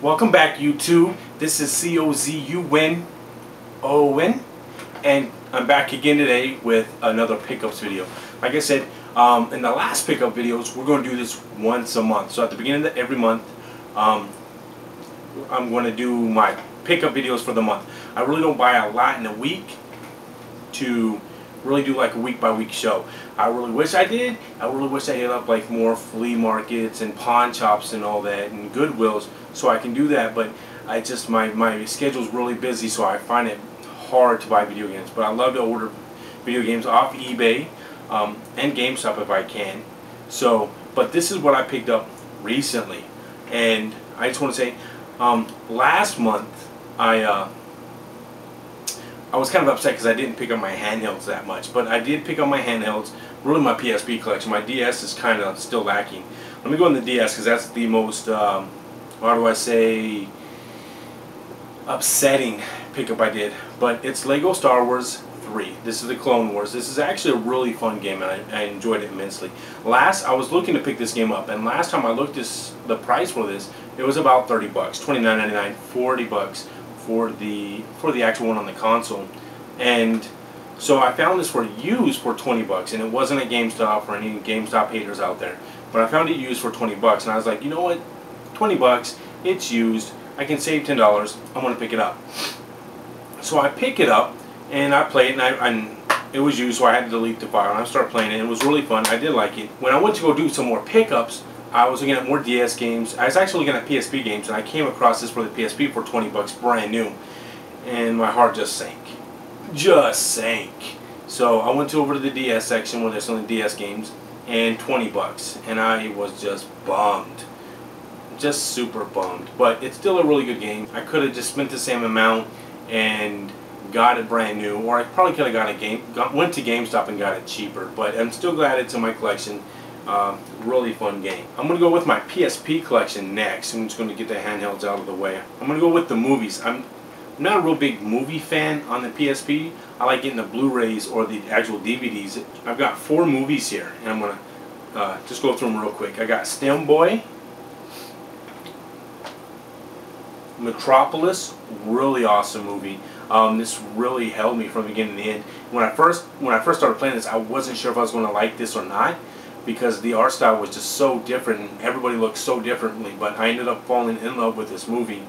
Welcome back, YouTube. This is COZUNON, and I'm back again today with another pickups video. Like I said, in the last pickup videos, we're going to do this once a month. So at the beginning of every month, I'm going to do my pickup videos for the month. I really don't buy a lot in a week to really do like a week by week show. I really wish I did. I really wish I hit up like more flea markets and pawn shops and all that and Goodwills so I can do that, but I just my schedule's really busy, so I find it hard to buy video games. But I love to order video games off eBay and GameStop if I can. So, but this is what I picked up recently, and I just want to say, last month I was kind of upset because I didn't pick up my handhelds that much, but I did pick up my handhelds, really my PSP collection. My DS is kind of still lacking. Let me go on the DS because that's the most, how do I say, upsetting pickup I did. But it's Lego Star Wars 3. This is the Clone Wars. This is actually a really fun game, and I enjoyed it immensely. I was looking to pick this game up, and last time I looked the price for this, it was about 30 bucks, $29.99, 40 bucks. For the actual one on the console, and so I found this for used for 20 bucks, and it wasn't at GameStop for any GameStop haters out there, but I found it used for 20 bucks, and I was like, you know what, 20 bucks, it's used, I can save $10, I'm gonna pick it up. So I pick it up and I play it, and it was used, so I had to delete the file, and I started playing it. It was really fun. I did like it. When I went to go do some more pickups, I was looking at more DS games. I was actually looking at PSP games, and I came across this for the PSP for 20 bucks, brand new. And my heart just sank. Just sank. So I went over to the DS section where they're selling DS games, and 20 bucks. And I was just bummed. Just super bummed. But it's still a really good game. I could have just spent the same amount and got it brand new. Or I probably could have went to GameStop and got it cheaper. But I'm still glad it's in my collection. Really fun game. I'm going to go with my PSP collection next. I'm just going to get the handhelds out of the way. I'm going to go with the movies. I'm not a real big movie fan on the PSP. I like getting the Blu-rays or the actual DVDs. I've got 4 movies here, and I'm going to just go through them real quick. I got STEM Boy, Metropolis, really awesome movie. This really held me from the beginning to the end. When I first started playing this, I wasn't sure if I was going to like this or not, because the art style was just so different and everybody looked so differently, but I ended up falling in love with this movie.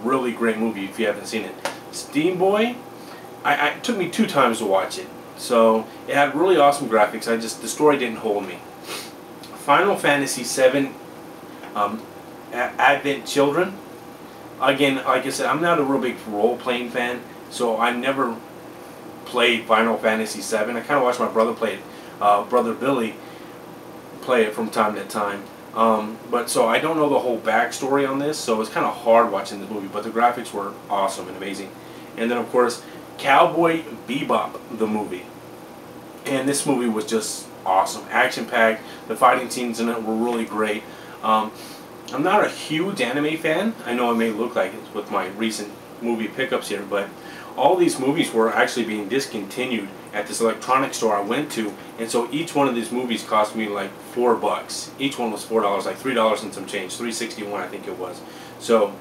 Really great movie if you haven't seen it. Steam Boy, it took me 2 times to watch it, so it had really awesome graphics. The story didn't hold me. Final Fantasy VII, Advent Children. Again, like I said, I'm not a real big role-playing fan, so I never played Final Fantasy VII. I kind of watched my brother play it, Brother Billy, play it from time to time. But so I don't know the whole backstory on this, so it's kind of hard watching this movie, but the graphics were awesome and amazing. And then of course, Cowboy Bebop, the movie. And this movie was just awesome, action-packed. The fighting scenes in it were really great. I'm not a huge anime fan. I know it may look like it with my recent movie pickups here, but all these movies were actually being discontinued at this electronics store I went to, and so each one of these movies cost me like 4 bucks. Each one was $4, like $3 and some change, $3.61 I think it was. So,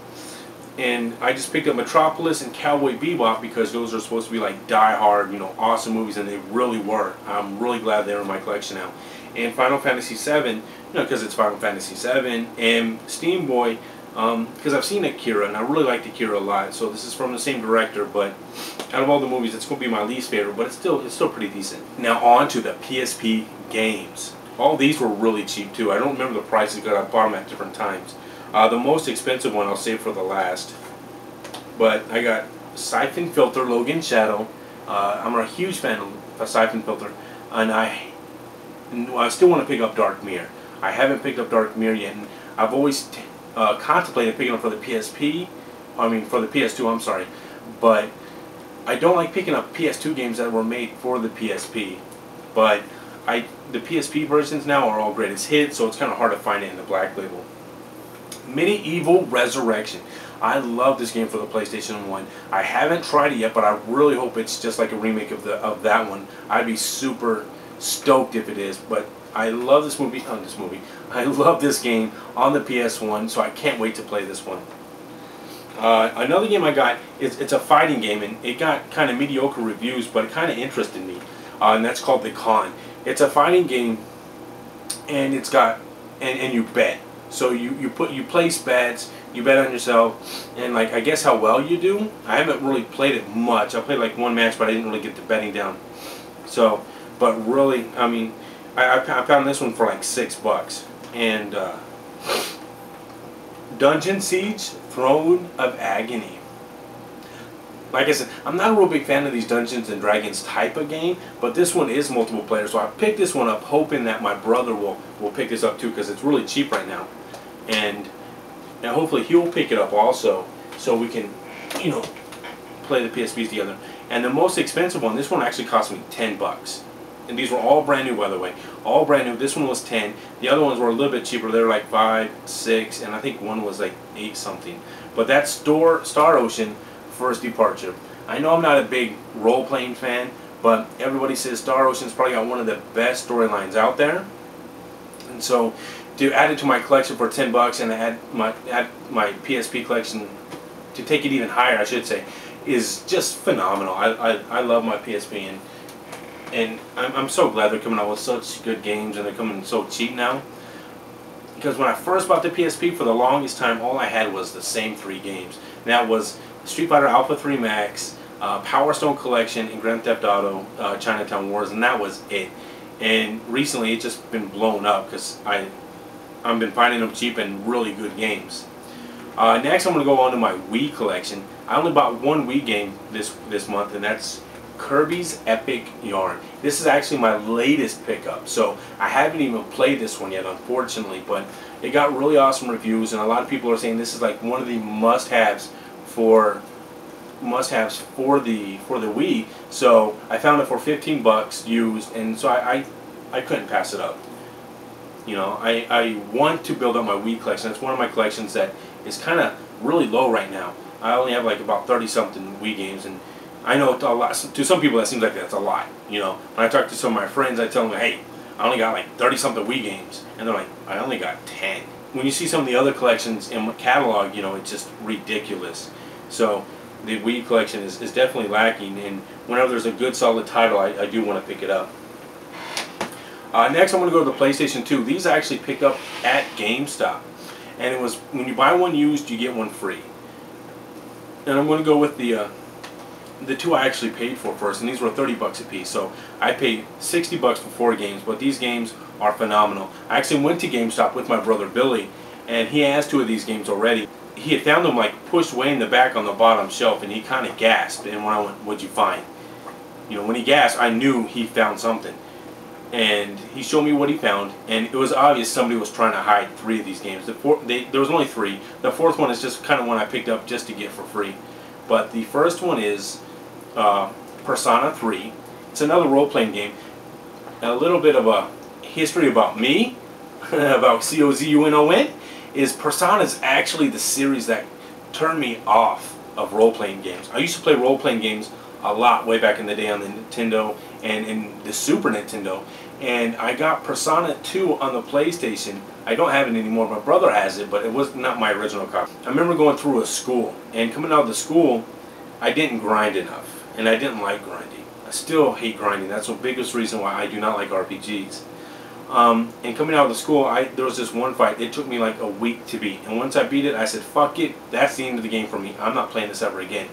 and I just picked up Metropolis and Cowboy Bebop because those are supposed to be like die-hard, you know, awesome movies, and they really were. I'm really glad they're in my collection now. And Final Fantasy VII, you know, because it's Final Fantasy VII, and Steam Boy, because I've seen Akira, and I really liked Akira a lot. So this is from the same director, but out of all the movies, it's going to be my least favorite, but it's still pretty decent. Now on to the PSP games. All these were really cheap too. I don't remember the prices because I bought them at different times. The most expensive one I'll save for the last. But I got Siphon Filter, Logan Shadow. I'm a huge fan of Siphon Filter, and I still want to pick up Dark Mirror. I haven't picked up Dark Mirror yet, and I've always contemplated picking up for the PSP. I mean, for the PS2, I'm sorry. But I don't like picking up PS2 games that were made for the PSP. But the PSP versions now are all greatest hits, so it's kind of hard to find it in the Black Label. Medieval Resurrection. I love this game for the PlayStation 1. I haven't tried it yet, but I really hope it's just like a remake of that one. I'd be super stoked if it is, but I love this movie. I love this game on the PS1, so I can't wait to play this one. Another game I got it's a fighting game, and it got kind of mediocre reviews, but it kind of interested me, and that's called The Con. It's a fighting game, and it's got and you bet. So you place bets, you bet on yourself, and like I guess how well you do. I haven't really played it much. I played like one match, but I didn't really get the betting down. So, but really, I mean, I found this one for like $6, and Dungeon Siege: Throne of Agony. Like I said, I'm not a real big fan of these Dungeons and Dragons type of game, but this one is multiple players, so I picked this one up hoping that my brother will pick this up too, because it's really cheap right now, and hopefully he'll pick it up also, so we can, you know, play the PSPs together. And the most expensive one, this one actually cost me $10, and these were all brand new, by the way, all brand new. This one was 10. The other ones were a little bit cheaper. They were like 5, 6, and I think one was like 8 something. But that's Star Ocean First Departure. I know I'm not a big role-playing fan, but everybody says Star Ocean's probably got one of the best storylines out there. And so to add it to my collection for $10 and add my PSP collection to take it even higher, I should say, is just phenomenal. I love my PSP, and I'm so glad they're coming out with such good games, and they're coming so cheap now. Because when I first bought the PSP, for the longest time, all I had was the same 3 games. And that was Street Fighter Alpha 3 Max, Power Stone Collection, and Grand Theft Auto Chinatown Wars, and that was it. And recently, it's just been blown up because I've been finding them cheap and really good games. Next, I'm going to go on to my Wii collection. I only bought one Wii game this month, and that's Kirby's Epic Yarn. This is actually my latest pickup, so I haven't even played this one yet, unfortunately, but it got really awesome reviews, and a lot of people are saying this is like one of the must-haves for the Wii. So I found it for $15 used, and so I couldn't pass it up. You know, I want to build up my Wii collection. It's one of my collections that is kind of really low right now. I only have like about 30-something Wii games, and I know to some people that seems like that's a lot. You know, when I talk to some of my friends, I tell them, hey, I only got like 30-something Wii games, and they're like, I only got 10. When you see some of the other collections in my catalog, you know, it's just ridiculous. So the Wii collection is definitely lacking, and whenever there's a good solid title, I do want to pick it up. Next, I'm going to go to the PlayStation 2. These I actually picked up at GameStop, and it was when you buy one used, you get one free. And I'm going to go with the 2 I actually paid for first, and these were $30 a piece. So I paid $60 for 4 games, but these games are phenomenal. I actually went to GameStop with my brother Billy, and he has 2 of these games already. He had found them like pushed way in the back on the bottom shelf, and he kind of gasped. And when I went, "What'd you find?" You know, when he gasped, I knew he found something. And he showed me what he found, and it was obvious somebody was trying to hide 3 of these games. There was only 3. The 4th one is just kind of one I picked up just to get for free. But the first one is Persona 3. It's another role-playing game. A little bit of a history about me, about COZUNON, is Persona is actually the series that turned me off of role-playing games. I used to play role-playing games a lot way back in the day on the Nintendo and in the Super Nintendo, and I got Persona 2 on the PlayStation. I don't have it anymore. My brother has it, but it was not my original copy. I remember going through a school, and coming out of the school, I didn't grind enough, and I didn't like grinding. I still hate grinding. That's the biggest reason why I do not like RPGs. And coming out of the school, there was this one fight. It took me like a week to beat, and once I beat it, I said, "Fuck it, that's the end of the game for me. I'm not playing this ever again."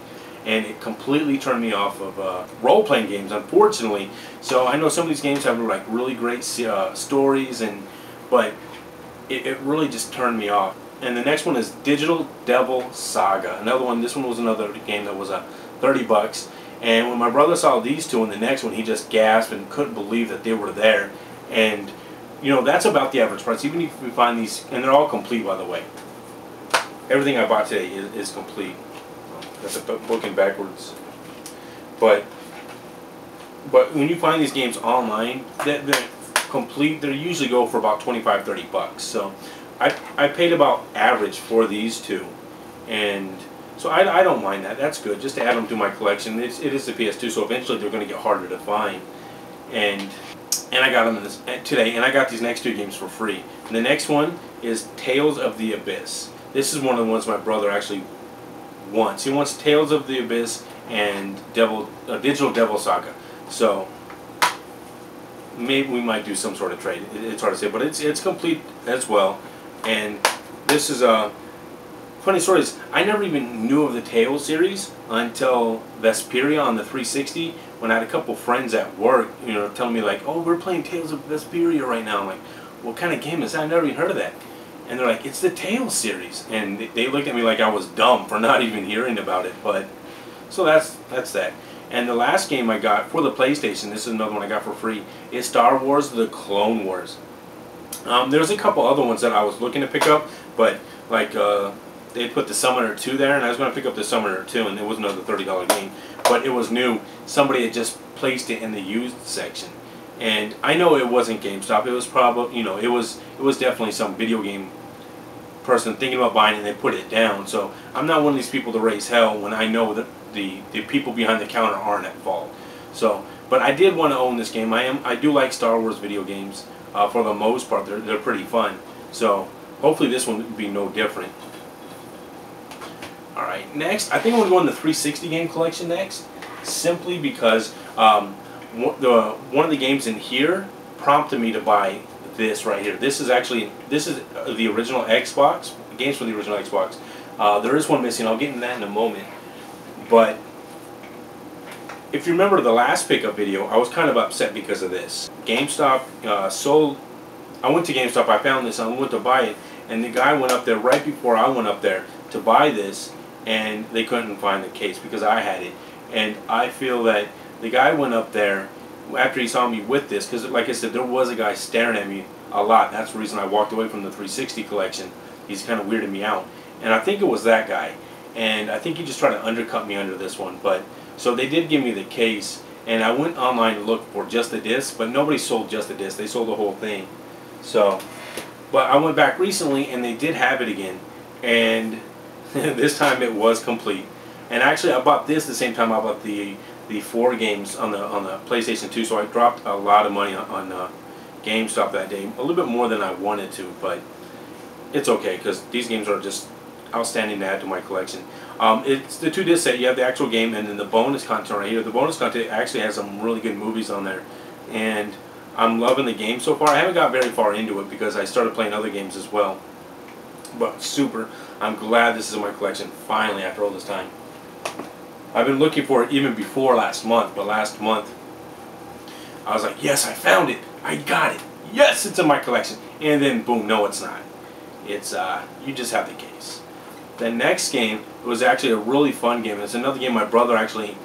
And it completely turned me off of role-playing games, unfortunately. So I know some of these games have like really great stories, but it really just turned me off. And the next one is Digital Devil Saga. Another one. This one was another game that was $30. And when my brother saw these 2 and the next one, he just gasped and couldn't believe that they were there. And you know, that's about the average price. Even if we find these, and they're all complete, by the way. Everything I bought today is complete. That's looking backwards. But when you find these games online, they're complete. They usually go for about $25–30. So I paid about average for these 2, and so I don't mind that. That's good. Just to add them to my collection. It is the PS2, so eventually they're going to get harder to find. And and I got them today, and I got these next two games for free. And the next one is Tales of the Abyss. This is one of the ones my brother actually wants. He wants Tales of the Abyss and Digital Devil Saga. So maybe we might do some sort of trade. It's hard to say, but it's complete as well. And this is a funny story. Is I never even knew of the Tales series until Vesperia on the 360. When I had a couple friends at work, telling me like, "Oh, we're playing Tales of Vesperia right now." I'm like, "What kind of game is that? I've never even heard of that." And they're like, "It's the Tales series," and they looked at me like I was dumb for not even hearing about it. But so that's that. And the last game I got for the PlayStation, this is another one I got for free, is Star Wars: The Clone Wars. There's a couple other ones that I was looking to pick up, but like they put the Summoner 2 there, and I was going to pick up the Summoner 2, and it was another $30 game, but it was new. Somebody had just placed it in the used section, and I know it wasn't GameStop. It was probably, it was definitely some video game person thinking about buying it, and they put it down. So I'm not one of these people to raise hell when I know that the people behind the counter aren't at fault. So, but I did want to own this game. I do like Star Wars video games. For the most part, they're pretty fun. So hopefully this one will be no different. Alright, next, I think I'm going to go in the 360 game collection next, simply because one of the games in here prompted me to buy this right here. This is the original Xbox, games for the original Xbox. There is one missing. I'll get into that in a moment. But if you remember the last pickup video, I was kind of upset because of this. GameStop sold. I went to GameStop, I found this, I went to buy it, and the guy went up there right before I went up there to buy this, and they couldn't find the case because I had it. And I feel that the guy went up there after he saw me with this, because like I said, there was a guy staring at me a lot. That's the reason I walked away from the 360 collection. He's kind of weirded me out. And I think it was that guy. And I think he just tried to undercut me under this one. But so they did give me the case, and I went online to look for just the disc, but nobody sold just the disc. They sold the whole thing. So, but I went back recently, and they did have it again. And this time it was complete. And actually, I bought this the same time I bought the 4 games on the PlayStation 2. So I dropped a lot of money on GameStop that day, a little bit more than I wanted to, but it's okay because these games are just outstanding to add to my collection. It's the 2 disc set. You have the actual game and then the bonus content right here. The bonus content actually has some really good movies on there, and I'm loving the game so far. I haven't got very far into it because I started playing other games as well. But super, I'm glad this is in my collection finally after all this time. I've been looking for it even before last month, but last month I was like, yes, I found it. I got it. Yes, it's in my collection. And then boom, no, it's not. It's you just have the case. The next game was actually a really fun game. It's another game my brother actually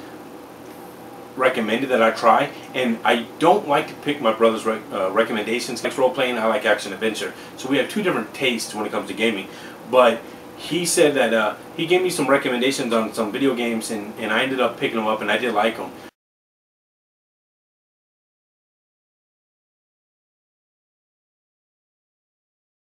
recommended that I try, and I don't like to pick my brother's recommendations. Next role playing, I like action adventure. So we have 2 different tastes when it comes to gaming. But he said that he gave me some recommendations on some video games, and I ended up picking them up, and I did like them.